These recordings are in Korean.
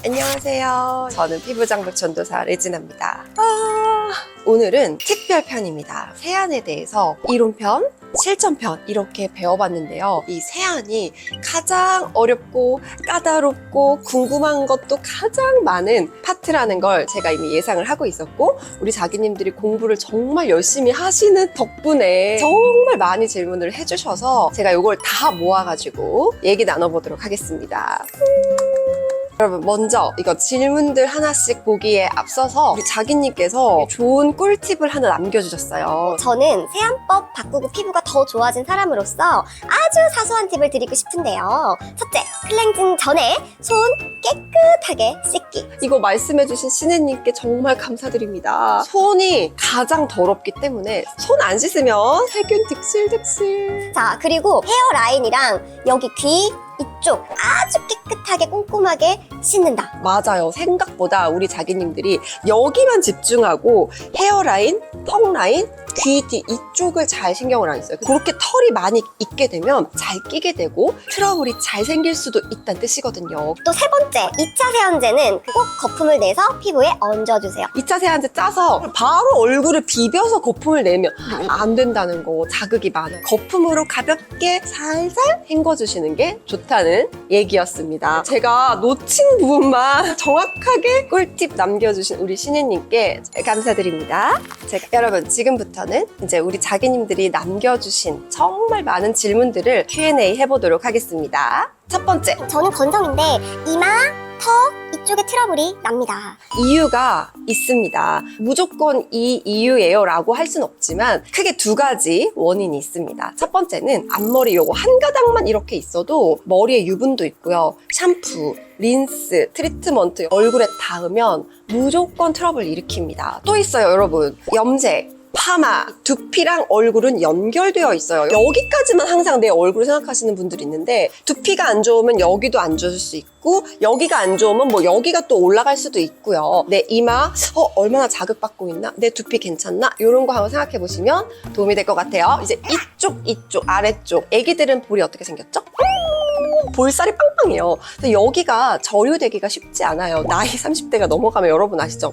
안녕하세요. 저는 피부장벽 전도사 레지나입니다. 오늘은 특별편입니다. 세안에 대해서 이론편, 실전편 이렇게 배워봤는데요. 이 세안이 가장 어렵고 까다롭고 궁금한 것도 가장 많은 파트라는 걸 제가 이미 예상을 하고 있었고, 우리 자기님들이 공부를 정말 열심히 하시는 덕분에 정말 많이 질문을 해주셔서 제가 이걸 다 모아가지고 얘기 나눠보도록 하겠습니다. 여러분, 먼저 이거 질문들 하나씩 보기에 앞서서 우리 자기님께서 좋은 꿀팁을 하나 남겨주셨어요. 저는 세안법 바꾸고 피부가 더 좋아진 사람으로서 아주 사소한 팁을 드리고 싶은데요. 첫째, 클렌징 전에 손 깨끗하게 씻기. 이거 말씀해주신 신혜님께 정말 감사드립니다. 손이 가장 더럽기 때문에 손 안 씻으면 세균 득실득실. 자, 그리고 헤어라인이랑 여기 귀 이쪽 아주 깨끗하게 꼼꼼하게 씻는다. 맞아요. 생각보다 우리 자기님들이 여기만 집중하고 헤어라인, 턱라인, 귀 뒤 이쪽을 잘 신경을 안 써요. 그렇게 털이 많이 있게 되면 잘 끼게 되고 트러블이 잘 생길 수도 있다는 뜻이거든요. 또 세 번째, 2차 세안제는 꼭 거품을 내서 피부에 얹어주세요. 2차 세안제 짜서 바로 얼굴을 비벼서 거품을 내면 안 된다는 거, 자극이 많아요. 거품으로 가볍게 살살 헹궈주시는 게 좋다는 얘기였습니다. 제가 놓친 부분만 정확하게 꿀팁 남겨주신 우리 신혜님께 감사드립니다. 여러분, 지금부터는 이제 우리 자기님들이 남겨주신 정말 많은 질문들을 Q&A 해보도록 하겠습니다. 첫 번째, 저는 건성인데 이마, 턱 이쪽에 트러블이 납니다. 이유가 있습니다. 무조건 이 이유예요 라고 할 순 없지만 크게 두 가지 원인이 있습니다. 첫 번째는 앞머리 요거 한 가닥만 이렇게 있어도 머리에 유분도 있고요. 샴푸, 린스, 트리트먼트 얼굴에 닿으면 무조건 트러블 일으킵니다. 또 있어요, 여러분. 염색, 파마, 두피랑 얼굴은 연결되어 있어요. 여기까지만 항상 내 얼굴을 생각하시는 분들이 있는데, 두피가 안 좋으면 여기도 안 좋을 수 있고, 여기가 안 좋으면 뭐 여기가 또 올라갈 수도 있고요. 내 이마, 얼마나 자극받고 있나? 내 두피 괜찮나? 이런 거 한번 생각해 보시면 도움이 될 것 같아요. 이제 이쪽, 아래쪽. 애기들은 볼이 어떻게 생겼죠? 볼살이 빵빵해요. 근데 여기가 저류되기가 쉽지 않아요. 나이 30대가 넘어가면 여러분 아시죠?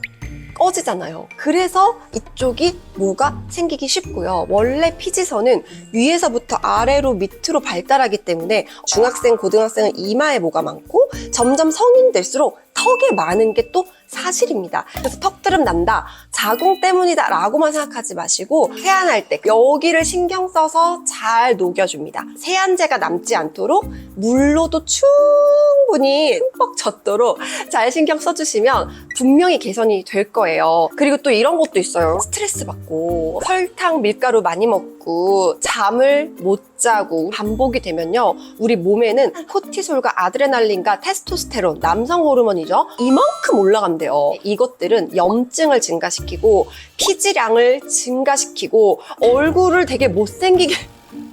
꺼지잖아요. 그래서 이쪽이 뭐가 생기기 쉽고요. 원래 피지선은 위에서부터 아래로 밑으로 발달하기 때문에 중학생, 고등학생은 이마에 뭐가 많고 점점 성인 될수록 턱에 많은 게 또 사실입니다. 그래서 턱드름 난다, 자궁 때문이다 라고만 생각하지 마시고 세안할 때 여기를 신경 써서 잘 녹여줍니다. 세안제가 남지 않도록 물로도 충분히 흠뻑 젖도록 잘 신경 써주시면 분명히 개선이 될 거예요. 그리고 또 이런 것도 있어요. 스트레스 받고 설탕, 밀가루 많이 먹고 잠을 못 자고 반복이 되면요, 우리 몸에는 코티솔과 아드레날린과 테스토스테론, 남성 호르몬이죠, 이만큼 올라간대요. 이것들은 염증을 증가시키고 피지량을 증가시키고 얼굴을 되게 못생기게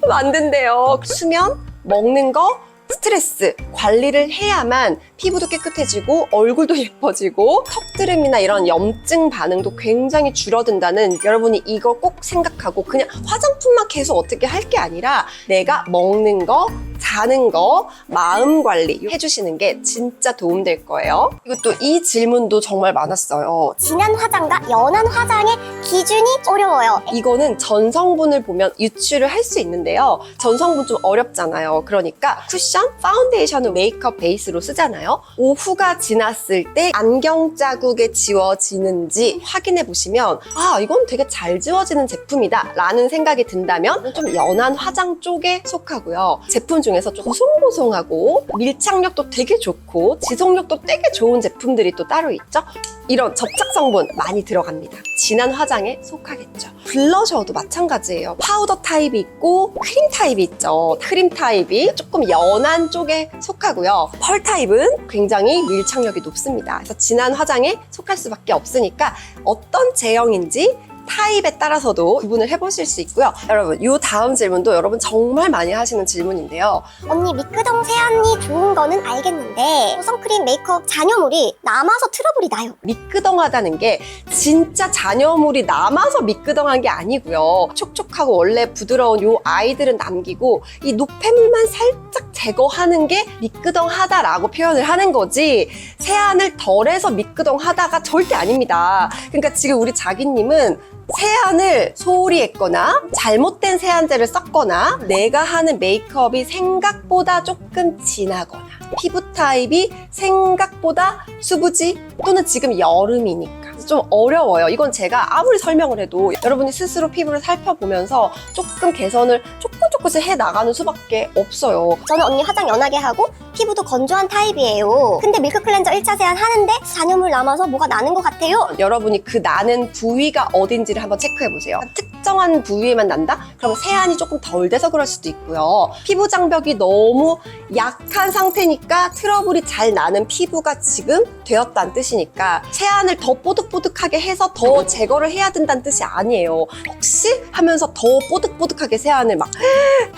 만든대요. 수면, 먹는 거, 스트레스 관리를 해야만 피부도 깨끗해지고 얼굴도 예뻐지고 턱드름이나 이런 염증 반응도 굉장히 줄어든다는, 여러분이 이거 꼭 생각하고 그냥 화장품만 계속 어떻게 할 게 아니라 내가 먹는 거, 자는 거, 마음 관리 해주시는 게 진짜 도움될 거예요. 그리고 또 이 질문도 정말 많았어요. 진한 화장과 연한 화장의 기준이 어려워요. 이거는 전성분을 보면 유추를 할 수 있는데요. 전성분 좀 어렵잖아요. 그러니까 쿠션, 파운데이션을 메이크업 베이스로 쓰잖아요. 오후가 지났을 때 안경 자국에 지워지는지 확인해 보시면 이건 되게 잘 지워지는 제품이다 라는 생각이 든다면 좀 연한 화장 쪽에 속하고요. 제품 중에서 좀 보송보송하고 밀착력도 되게 좋고 지속력도 되게 좋은 제품들이 또 따로 있죠. 이런 접착 성분 많이 들어갑니다. 진한 화장에 속하겠죠. 블러셔도 마찬가지예요. 파우더 타입이 있고 크림 타입이 있죠. 크림 타입이 조금 연한 쪽에 속하고요. 펄 타입은 굉장히 밀착력이 높습니다. 그래서 진한 화장에 속할 수밖에 없으니까 어떤 제형인지 타입에 따라서도 구분을 해보실 수 있고요. 여러분, 이 다음 질문도 여러분 정말 많이 하시는 질문인데요. 언니 미끄덩 세안이 좋은 거는 알겠는데 선크림, 메이크업, 잔여물이 남아서 트러블이 나요. 미끄덩하다는 게 진짜 잔여물이 남아서 미끄덩한 게 아니고요. 촉촉하고 원래 부드러운 요 아이들은 남기고 이 노폐물만 살짝 제거하는 게 미끄덩하다라고 표현을 하는 거지, 세안을 덜해서 미끄덩하다가 절대 아닙니다. 그러니까 지금 우리 자기님은 세안을 소홀히 했거나 잘못된 세안제를 썼거나 내가 하는 메이크업이 생각보다 조금 진하거나 피부 타입이 생각보다 수부지 또는 지금 여름이니까 좀 어려워요. 이건 제가 아무리 설명을 해도 여러분이 스스로 피부를 살펴보면서 조금 개선을 조금씩 해나가는 수밖에 없어요. 저는 언니 화장 연하게 하고 피부도 건조한 타입이에요. 근데 밀크 클렌저 1차 세안 하는데 잔여물 남아서 뭐가 나는 것 같아요. 여러분이 그 나는 부위가 어딘지를 한번 체크해보세요. 특정한 부위에만 난다? 그러면 세안이 조금 덜 돼서 그럴 수도 있고요. 피부 장벽이 너무 약한 상태니까 트러블이 잘 나는 피부가 지금 되었다는 뜻이니까 세안을 더 뽀득뽀득하게 해서 더 제거를 해야 된다는 뜻이 아니에요. 혹시 하면서 더 뽀득뽀득하게 세안을 막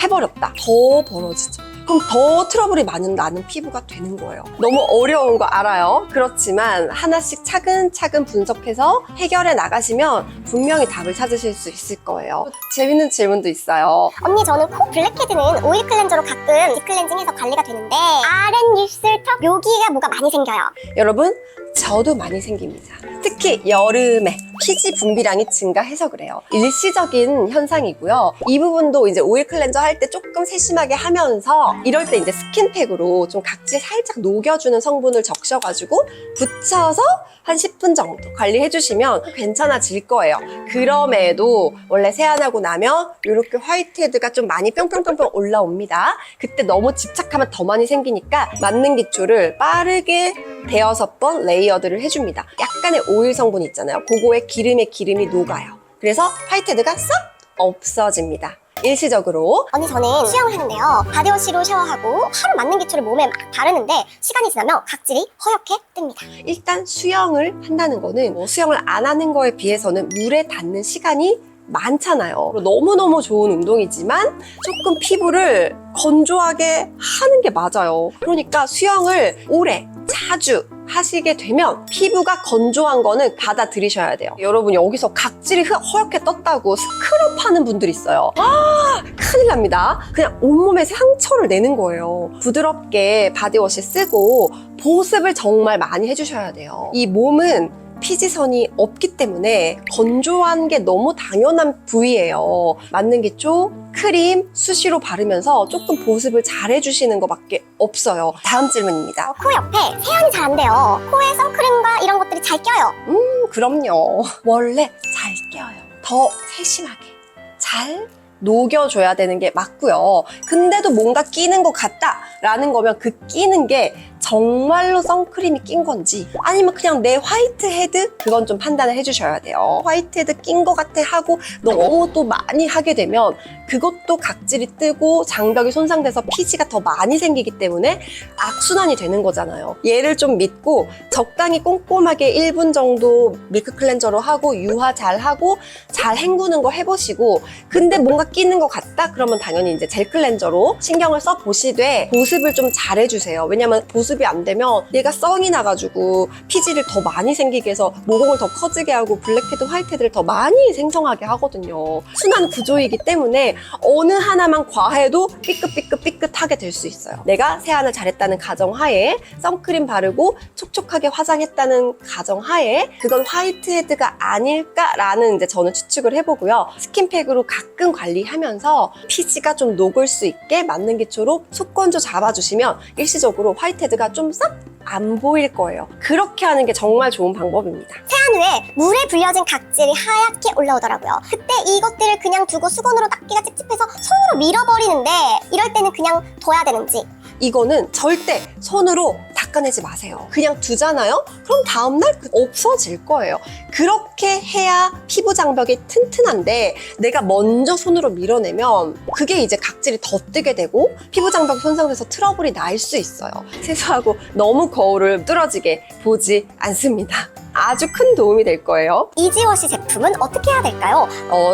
해버렸다. 더 벌어지죠. 그럼 더 트러블이 많이 나는 피부가 되는 거예요. 너무 어려운 거 알아요. 그렇지만 하나씩 차근차근 분석해서 해결해 나가시면 분명히 답을 찾으실 수 있을 거예요. 재밌는 질문도 있어요. 언니 저는 코 블랙헤드는 오일 클렌저로 가끔 딥클렌징해서 관리가 되는데 아랫입술 턱 여기가 뭐가 많이 생겨요. 여러분, 저도 많이 생깁니다. 특히 여름에 피지 분비량이 증가해서 그래요. 일시적인 현상이고요. 이 부분도 이제 오일 클렌저 할 때 조금 세심하게 하면서 이럴 때 이제 스킨팩으로 좀 각질 살짝 녹여주는 성분을 적셔가지고 붙여서 한 10분 정도 관리해주시면 괜찮아질 거예요. 그럼에도 원래 세안하고 나면 이렇게 화이트헤드가 좀 많이 뿅뿅뿅뿅 올라옵니다. 그때 너무 집착하면 더 많이 생기니까 맞는 기초를 빠르게 대여섯 번 레이어드를 해줍니다. 약간의 오일 성분이 있잖아요. 그거에 기름이 녹아요. 그래서 화이트헤드가 싹 없어집니다. 일시적으로. 언니 저는 수영을 하는데요. 바디워시로 샤워하고 하루 맞는 기초를 몸에 막 바르는데 시간이 지나면 각질이 허옇게 뜹니다. 일단 수영을 한다는 거는 수영을 안 하는 거에 비해서는 물에 닿는 시간이 많잖아요. 너무너무 좋은 운동이지만 조금 피부를 건조하게 하는 게 맞아요. 그러니까 수영을 오래 자주 하시게 되면 피부가 건조한 거는 받아들이셔야 돼요. 여러분, 여기서 각질이 허옇게 떴다고 스크럽 하는 분들 있어요. 큰일 납니다. 그냥 온몸에 상처를 내는 거예요. 부드럽게 바디워시 쓰고 보습을 정말 많이 해주셔야 돼요. 이 몸은 피지선이 없기 때문에 건조한 게 너무 당연한 부위예요. 맞는 기초, 크림, 수시로 바르면서 조금 보습을 잘 해주시는 것밖에 없어요. 다음 질문입니다. 코 옆에 세안이 잘 안 돼요. 코에 선크림과 이런 것들이 잘 껴요. 그럼요. 원래 잘 껴요. 더 세심하게 잘 녹여줘야 되는 게 맞고요. 근데도 뭔가 끼는 것 같다라는 거면 그 끼는 게 정말로 선크림이 낀 건지 아니면 그냥 내 화이트헤드? 그건 좀 판단을 해주셔야 돼요. 화이트헤드 낀 것 같아 하고 너무 또 많이 하게 되면 그것도 각질이 뜨고 장벽이 손상돼서 피지가 더 많이 생기기 때문에 악순환이 되는 거잖아요. 얘를 좀 믿고 적당히 꼼꼼하게 1분 정도 밀크 클렌저로 하고 유화 잘 하고 잘 헹구는 거 해보시고 근데 뭔가 끼는 것 같다? 그러면 당연히 이제 젤 클렌저로 신경을 써 보시되 보습을 좀 잘 해주세요. 왜냐면 보습이 안 되면 얘가 썽이 나가지고 피지를 더 많이 생기게 해서 모공을 더 커지게 하고 블랙헤드, 화이트헤드를 더 많이 생성하게 하거든요. 순환 구조이기 때문에 어느 하나만 과해도 삐끗삐끗삐끗하게 될 수 있어요. 내가 세안을 잘했다는 가정하에 선크림 바르고 촉촉하게 화장했다는 가정하에 그건 화이트헤드가 아닐까라는 이제 저는 추측을 해보고요. 스킨팩으로 가끔 관리하면서 피지가 좀 녹을 수 있게 맞는 기초로 속건조 잡아주시면 일시적으로 화이트헤드가 좀 싹 안 보일 거예요. 그렇게 하는 게 정말 좋은 방법입니다. 세안 후에 물에 불려진 각질이 하얗게 올라오더라고요. 그때 이것들을 그냥 두고 수건으로 닦기가 찝찝해서 손으로 밀어버리는데 이럴 때는 그냥 둬야 되는지. 이거는 절대 손으로 닦아내지 마세요. 그냥 두잖아요? 그럼 다음날 없어질 거예요. 그렇게 해야 피부 장벽이 튼튼한데 내가 먼저 손으로 밀어내면 그게 이제 각질이 더 뜨게 되고 피부 장벽이 손상돼서 트러블이 날 수 있어요. 세수하고 너무 거울을 뚫어지게 보지 않습니다. 아주 큰 도움이 될 거예요. 이지워시 제품은 어떻게 해야 될까요?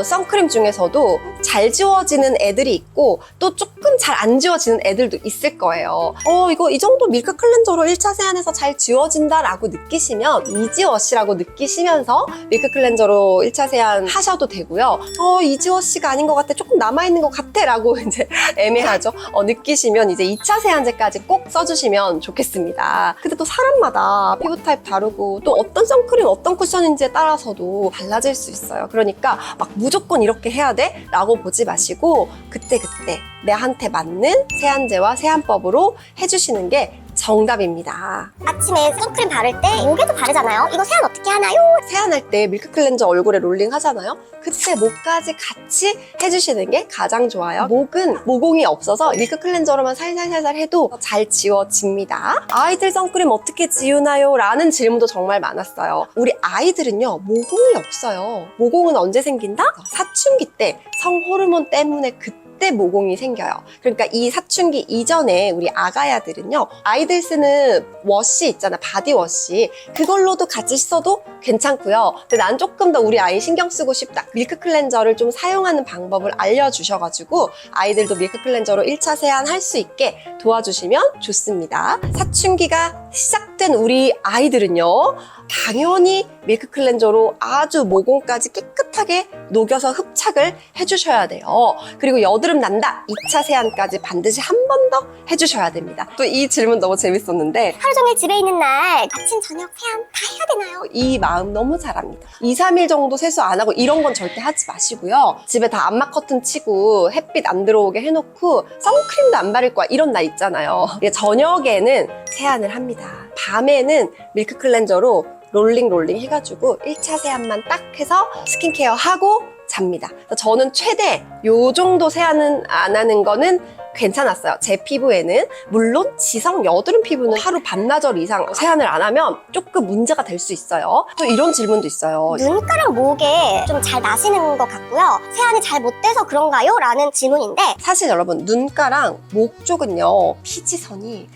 선크림 중에서도 잘 지워지는 애들이 있고 또 조금 잘 안 지워지는 애들도 있을 거예요. 이거 이 정도 밀크 클렌저로 1차 세안해서 잘 지워진다라고 느끼시면 이지워시라고 느끼시면서 밀크 클렌저로 1차 세안 하셔도 되고요. 이지워시가 아닌 것 같아, 조금 남아있는 것 같아 라고 이제 애매하죠. 느끼시면 이제 2차 세안제까지 꼭 써주시면 좋겠습니다. 근데 또 사람마다 피부 타입 다르고 또 어떤 선크림, 어떤 쿠션인지에 따라서도 달라질 수 있어요. 그러니까 막 무조건 이렇게 해야 돼? 라고 보지 마시고 그때그때 내한테 맞는 세안제와 세안법으로 해주시는 게 정답입니다. 아침에 선크림 바를 때 목에도 바르잖아요. 이거 세안 어떻게 하나요? 세안할 때 밀크 클렌저 얼굴에 롤링 하잖아요. 그때 목까지 같이 해주시는 게 가장 좋아요. 목은 모공이 없어서 밀크 클렌저로만 살살살살 해도 잘 지워집니다. 아이들 선크림 어떻게 지우나요? 라는 질문도 정말 많았어요. 우리 아이들은요, 모공이 없어요. 모공은 언제 생긴다? 사춘기 때 성호르몬 때문에 그때 모공이 생겨요. 그러니까 이 사춘기 이전에 우리 아가야들은요, 아이들 쓰는 워시 있잖아, 바디워시, 그걸로도 같이 써도 괜찮고요. 근데 난 조금 더 우리 아이 신경 쓰고 싶다, 밀크 클렌저를 좀 사용하는 방법을 알려주셔가지고 아이들도 밀크 클렌저로 1차 세안 할 수 있게 도와주시면 좋습니다. 사춘기가 시작된 우리 아이들은요, 당연히 밀크 클렌저로 아주 모공까지 깨끗하게 녹여서 흡착을 해주셔야 돼요. 그리고 여드름 난다, 2차 세안까지 반드시 한 번 더 해주셔야 됩니다. 또 이 질문 너무 재밌었는데, 하루 종일 집에 있는 날 아침, 저녁 세안 다 해야 되나요? 이 마음 너무 잘합니다. 2, 3일 정도 세수 안 하고 이런 건 절대 하지 마시고요. 집에 다 암막 커튼 치고 햇빛 안 들어오게 해놓고 선크림도 안 바를 거야, 이런 날 있잖아요. 저녁에는 세안을 합니다. 밤에는 밀크 클렌저로 롤링 해가지고 1차 세안만 딱 해서 스킨케어 하고 잡니다. 저는 최대 요 정도 세안은 안 하는 거는 괜찮았어요. 제 피부에는. 물론 지성 여드름 피부는 하루 반나절 이상 세안을 안 하면 조금 문제가 될 수 있어요. 또 이런 질문도 있어요. 눈가랑 목에 좀 잘 나시는 것 같고요. 세안이 잘 못 돼서 그런가요? 라는 질문인데, 사실 여러분, 눈가랑 목 쪽은요, 피지선이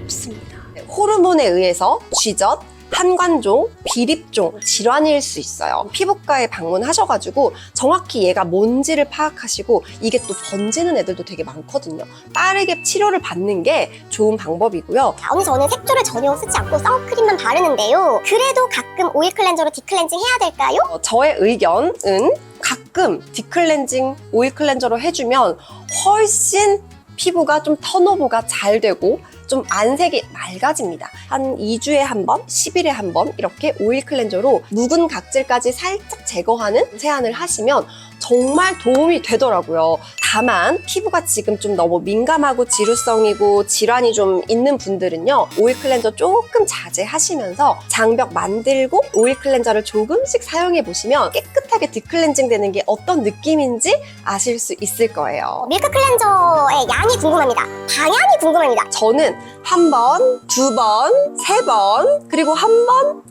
없습니다. 호르몬에 의해서 쥐젖, 한관종, 비립종, 질환일 수 있어요. 피부과에 방문하셔가지고 정확히 얘가 뭔지를 파악하시고, 이게 또 번지는 애들도 되게 많거든요. 빠르게 치료를 받는 게 좋은 방법이고요. 언니 저는 색조를 전혀 쓰지 않고 선크림만 바르는데요. 그래도 가끔 오일 클렌저로 딥클렌징 해야 될까요? 저의 의견은 가끔 딥클렌징, 오일 클렌저로 해주면 훨씬 피부가 좀 턴오버가 잘 되고 좀 안색이 맑아집니다. 한 2주에 한 번, 10일에 한 번 이렇게 오일 클렌저로 묵은 각질까지 살짝 제거하는 세안을 하시면 정말 도움이 되더라고요. 다만 피부가 지금 좀 너무 민감하고 지루성이고 질환이 좀 있는 분들은요, 오일 클렌저 조금 자제하시면서 장벽 만들고 오일 클렌저를 조금씩 사용해 보시면 깨끗하게 딥클렌징 되는 게 어떤 느낌인지 아실 수 있을 거예요. 밀크 클렌저의 양이 궁금합니다. 방향이 궁금합니다. 저는 한 번, 두 번, 세 번, 그리고 한 번,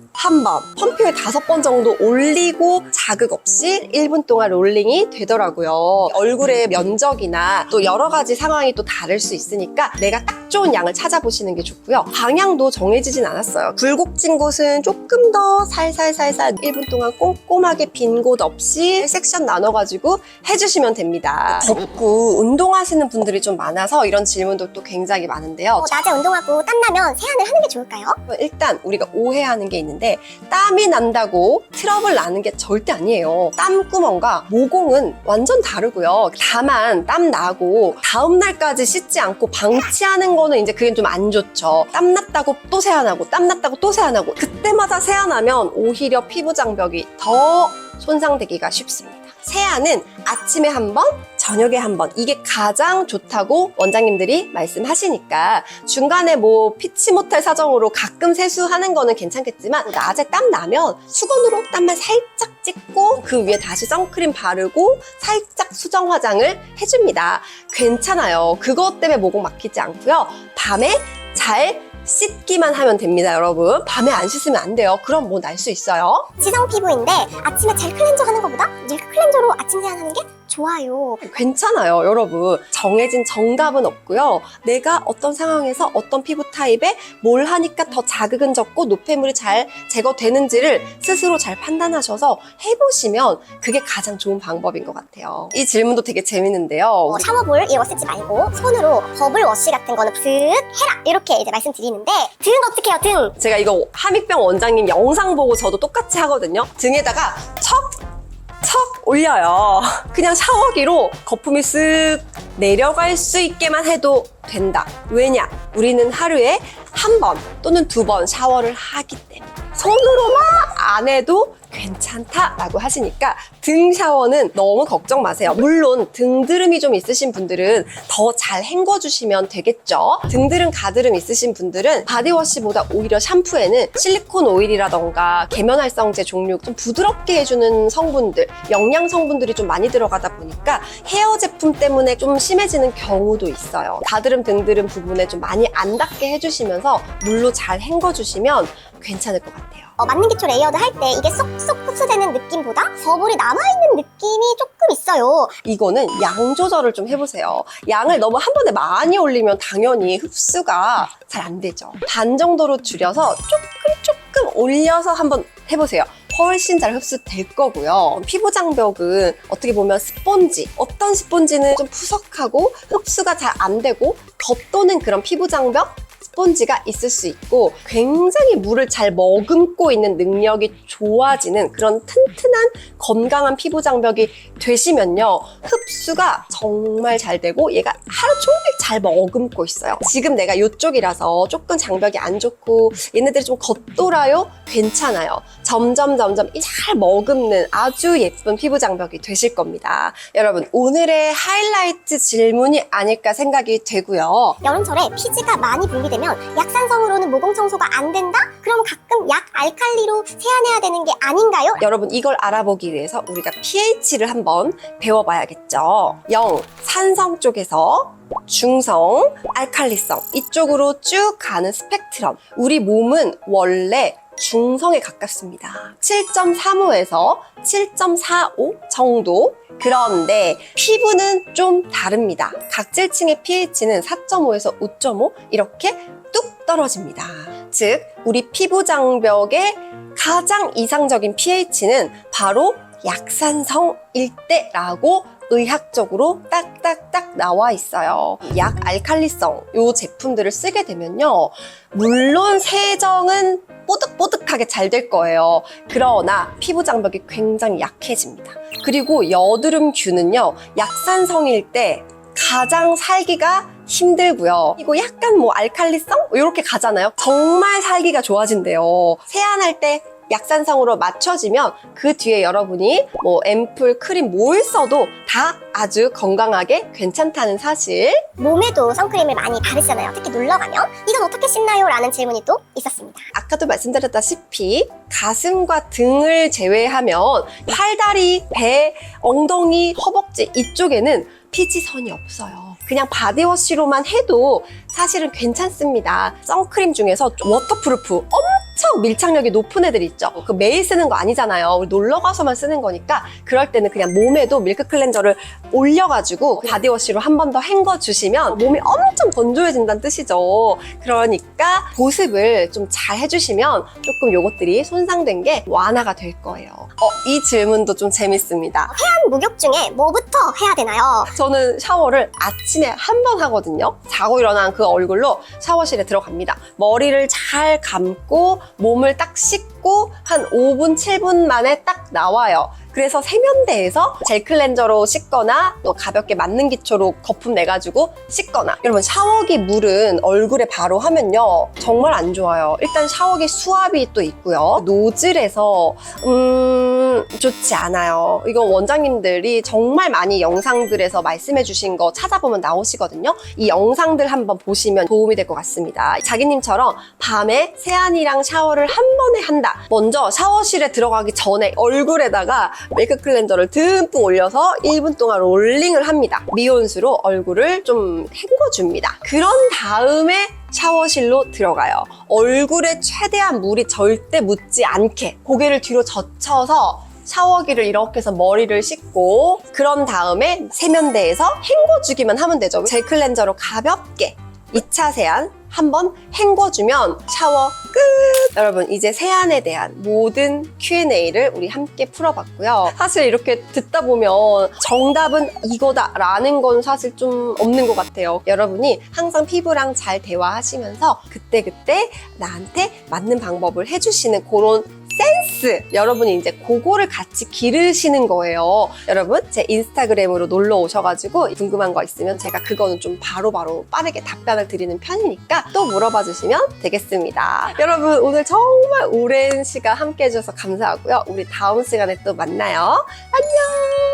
펌프에 5번 정도 올리고 자극 없이 1분 동안 롤링이 되더라고요. 얼굴의 면적이나 또 여러 가지 상황이 또 다를 수 있으니까 내가 딱 좋은 양을 찾아보시는 게 좋고요. 방향도 정해지진 않았어요. 굴곡진 곳은 조금 더 살살살살 1분 동안 꼼꼼하게 빈 곳 없이 섹션 나눠가지고 해주시면 됩니다. 덥고 운동하시는 분들이 좀 많아서 이런 질문도 또 굉장히 많은데요. 낮에 운동하고 땀나면 세안을 하는 게 좋을까요? 일단 우리가 오해하는 게 있는데, 땀이 난다고 트러블 나는 게 절대 아니에요. 땀구멍과 모공은 완전 다르고요. 다만 땀 나고 다음 날까지 씻지 않고 방치하는 거는 이제 그게 좀 안 좋죠. 땀 났다고 또 세안하고 땀 났다고 또 세안하고, 그때마다 세안하면 오히려 피부 장벽이 더 손상되기가 쉽습니다. 세안은 아침에 한 번, 저녁에 한 번, 이게 가장 좋다고 원장님들이 말씀하시니까 중간에 뭐 피치 못할 사정으로 가끔 세수하는 거는 괜찮겠지만, 낮에 땀 나면 수건으로 땀만 살짝 찍고 그 위에 다시 선크림 바르고 살짝 수정 화장을 해줍니다. 괜찮아요. 그것 때문에 모공 막히지 않고요. 밤에 잘 씻기만 하면 됩니다, 여러분. 밤에 안 씻으면 안 돼요. 그럼 뭐 날 수 있어요. 지성 피부인데 아침에 젤 클렌저 하는 것보다 밀크 클렌저로 아침 세안하는 게 좋아요. 괜찮아요, 여러분. 정해진 정답은 없고요. 내가 어떤 상황에서 어떤 피부 타입에 뭘 하니까 더 자극은 적고 노폐물이 잘 제거되는지를 스스로 잘 판단하셔서 해보시면 그게 가장 좋은 방법인 것 같아요. 이 질문도 되게 재밌는데요. 샤워볼 이거 쓰지 말고 손으로 버블 워시 같은 거는 슥 해라 이렇게 이제 말씀드리는데 등 어떻게 해요? 등 제가 이거 하믹병 원장님 영상 보고 저도 똑같이 하거든요. 등에다가 척 올려요. 그냥 샤워기로 거품이 쓱 내려갈 수 있게만 해도 된다. 왜냐? 우리는 하루에 한 번 또는 2번 샤워를 하기 때문에 손으로만 안 해도 괜찮다라고 하시니까 등 샤워는 너무 걱정 마세요. 물론 등드름이 좀 있으신 분들은 더 잘 헹궈주시면 되겠죠. 등드름, 가드름 있으신 분들은 바디워시보다 오히려 샴푸에는 실리콘 오일이라던가 계면활성제 종류 좀 부드럽게 해주는 성분들, 영양 성분들이 좀 많이 들어가다 보니까 헤어 제품 때문에 좀 심해지는 경우도 있어요. 가드름, 등드름 부분에 좀 많이 안 닿게 해주시면서 물로 잘 헹궈주시면 괜찮을 것 같아요. 맞는 기초 레이어드 할 때 이게 쏙쏙 흡수되는 느낌보다 버블이 남아있는 느낌이 조금 있어요. 이거는 양 조절을 좀 해보세요. 양을 너무 한 번에 많이 올리면 당연히 흡수가 잘 안 되죠. 반 정도로 줄여서 조금 올려서 한번 해보세요. 훨씬 잘 흡수될 거고요. 피부 장벽은 어떻게 보면 스펀지, 어떤 스펀지는 좀 푸석하고 흡수가 잘 안 되고 겉도는 그런 피부 장벽, 스펀지가 있을 수 있고 굉장히 물을 잘 머금고 있는 능력이 좋아지는 그런 튼튼한 건강한 피부 장벽이 되시면요. 흡수가 정말 잘 되고 얘가 하루 종일 잘 머금고 있어요. 지금 내가 이쪽이라서 조금 장벽이 안 좋고 얘네들이 좀 겉돌아요? 괜찮아요. 점점 잘 머금는 아주 예쁜 피부 장벽이 되실 겁니다. 여러분, 오늘의 하이라이트 질문이 아닐까 생각이 되고요. 여름철에 피지가 많이 분비되면 약산성으로는 모공 청소가 안 된다? 그럼 가끔 약 알칼리로 세안해야 되는 게 아닌가요? 여러분, 이걸 알아보기 위해서 우리가 pH를 한번 배워봐야겠죠. 0, 산성 쪽에서 중성, 알칼리성 이쪽으로 쭉 가는 스펙트럼. 우리 몸은 원래 중성에 가깝습니다. 7.35에서 7.45 정도. 그런데 피부는 좀 다릅니다. 각질층의 pH는 4.5에서 5.5 이렇게 뚝 떨어집니다. 즉, 우리 피부 장벽의 가장 이상적인 pH는 바로 약산성일 때라고 의학적으로 딱딱딱 나와 있어요. 약 알칼리성 요 제품들을 쓰게 되면요. 물론 세정은 뽀득뽀득하게 잘 될 거예요. 그러나 피부 장벽이 굉장히 약해집니다. 그리고 여드름균은요. 약산성일 때 가장 살기가 힘들고요. 이거 약간 뭐 알칼리성? 이렇게 가잖아요. 정말 살기가 좋아진대요. 세안할 때 약산성으로 맞춰지면 그 뒤에 여러분이 뭐 앰플, 크림 뭘 써도 다 아주 건강하게 괜찮다는 사실. 몸에도 선크림을 많이 바르잖아요. 특히 놀러 가면 이건 어떻게 씻나요? 라는 질문이 또 있었습니다. 아까도 말씀드렸다시피 가슴과 등을 제외하면 팔다리, 배, 엉덩이, 허벅지 이쪽에는 피지선이 없어요. 그냥 바디워시로만 해도 사실은 괜찮습니다. 선크림 중에서 워터프루프 엄청 밀착력이 높은 애들 있죠. 그 매일 쓰는 거 아니잖아요. 우리 놀러 가서만 쓰는 거니까 그럴 때는 그냥 몸에도 밀크 클렌저를 올려가지고 바디워시로 한 번 더 헹궈주시면 몸이 엄청 건조해진다는 뜻이죠. 그러니까 보습을 좀 잘 해주시면 조금 요것들이 손상된 게 완화가 될 거예요. 이 질문도 좀 재밌습니다. 한 목욕 중에 뭐부터 해야 되나요? 저는 샤워를 아침에 한 번 하거든요. 자고 일어난 그 얼굴로 샤워실에 들어갑니다. 머리를 잘 감고 몸을 딱 씻고 한 5분, 7분 만에 딱 나와요. 그래서 세면대에서 젤 클렌저로 씻거나 또 가볍게 맞는 기초로 거품 내가지고 씻거나. 여러분, 샤워기 물은 얼굴에 바로 하면요 정말 안 좋아요. 일단 샤워기 수압이 또 있고요. 노즐에서 좋지 않아요. 이거 원장님들이 정말 많이 영상들에서 말씀해 주신 거 찾아보면 나오시거든요. 이 영상들 한번 보시면 도움이 될 것 같습니다. 자기님처럼 밤에 세안이랑 샤워를 한 번에 한다. 먼저 샤워실에 들어가기 전에 얼굴에다가 메이크 클렌저를 듬뿍 올려서 1분 동안 롤링을 합니다. 미온수로 얼굴을 좀 헹궈줍니다. 그런 다음에 샤워실로 들어가요. 얼굴에 최대한 물이 절대 묻지 않게 고개를 뒤로 젖혀서 샤워기를 이렇게 해서 머리를 씻고 그런 다음에 세면대에서 헹궈주기만 하면 되죠. 젤 클렌저로 가볍게 2차 세안 한번 헹궈주면 샤워 끝! 여러분 이제 세안에 대한 모든 Q&A를 우리 함께 풀어봤고요. 사실 이렇게 듣다 보면 정답은 이거다 라는 건 사실 좀 없는 것 같아요. 여러분이 항상 피부랑 잘 대화하시면서 그때그때 나한테 맞는 방법을 해주시는 그런 센스! 여러분이 이제 그거를 같이 기르시는 거예요. 여러분 제 인스타그램으로 놀러 오셔가지고 궁금한 거 있으면 제가 그거는 좀 바로바로 빠르게 답변을 드리는 편이니까 또 물어봐 주시면 되겠습니다. 여러분 오늘 정말 오랜 시간 함께 해주셔서 감사하고요. 우리 다음 시간에 또 만나요. 안녕!